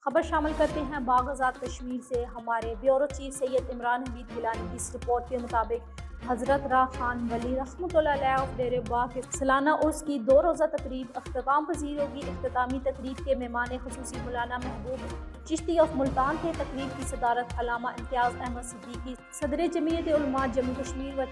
खबर शामिल करते हैं बाग आज़ाद कश्मीर से। हमारे ब्यूरो चीफ सैयद इमरान हमीद गिलानी की इस रिपोर्ट के मुताबिक हज़रत रा खान वली रहमतुल्लाह अलैह ऑफ डेरे बाग के सालाना उर्स की 2 रोज़ा तकरीब अख्ताम पजीर होगी। इख्तितामी तकरीब के मेहमान खुसूसी मौलाना महबूब चिश्ती ऑफ मुल्तान थे। तकरीब की सदारत अलामा इम्तियाज़ अहमद सिद्दीकी, सदर जमीयत उलमा जम्मू कश्मीर व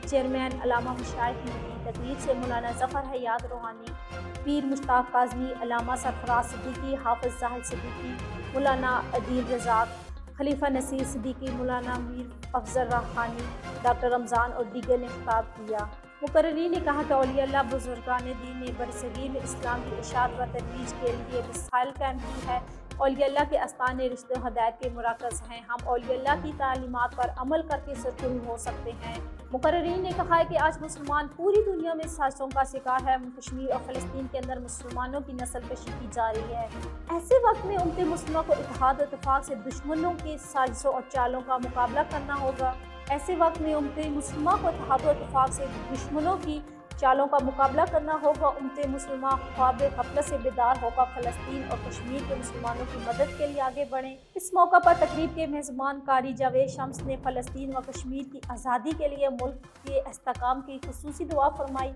चेयरमैन अलामा मुशाइख ने की। तकरीब से मौलाना ज़फ़र हयात रूहानी, पीर मुश्ताक काज़मी, अलामा सरफराज सिद्दीकी, हाफिज़ जाहिद सिद्दीकी, मौलाना अदील रज़ाक, खलीफा नसीर सिद्दीकी, मौलाना मीर अफजल राखानी, डॉक्टर रमज़ान और दीगर ने खिताब किया। मुकर्रिरीन ने कहा कि औलिया अल्लाह बुजुर्गान दीन ने बरसगीर में इस्लाम की इशाअत व तरोीज के लिए मिसाइल कायम की है। औलिया अल्लाह के आस्ताने रिश्ते हदायत के मरकज़ हैं। हम औलिया अल्लाह की तालीमात पर अमल करके सरखुरू हो सकते हैं। मुकर्रिरीन ने कहा है कि आज मुसलमान पूरी दुनिया में साजिशों का शिकार है। कश्मीर और फ़लस्तीन के अंदर मुसलमानों की नस्ल कशी की जा रही है। ऐसे वक्त में उम्मत मुस्लिमा को इत्तेहाद और इत्तेफाक से दुश्मनों की साजिशों और चालों का मुकाबला करना होगा। ऐसे वक्त में उम्मत मुस्लिमा को इत्तेहाद और इत्तेफाक से दुश्मनों की चालों का मुकाबला करना होगा। उम्मत मुस्लिमा ख्वाब गफलत से बेदार होकर फ़लस्तीन और कश्मीर के मुसलमानों की मदद के लिए आगे बढ़ें। इस मौका पर तकरीब के मेज़बान कारी जावेद शम्स ने फ़लस्तीन व कश्मीर की आज़ादी के लिए मुल्क के इस्तेहकाम की खुसूसी दुआ फरमाई।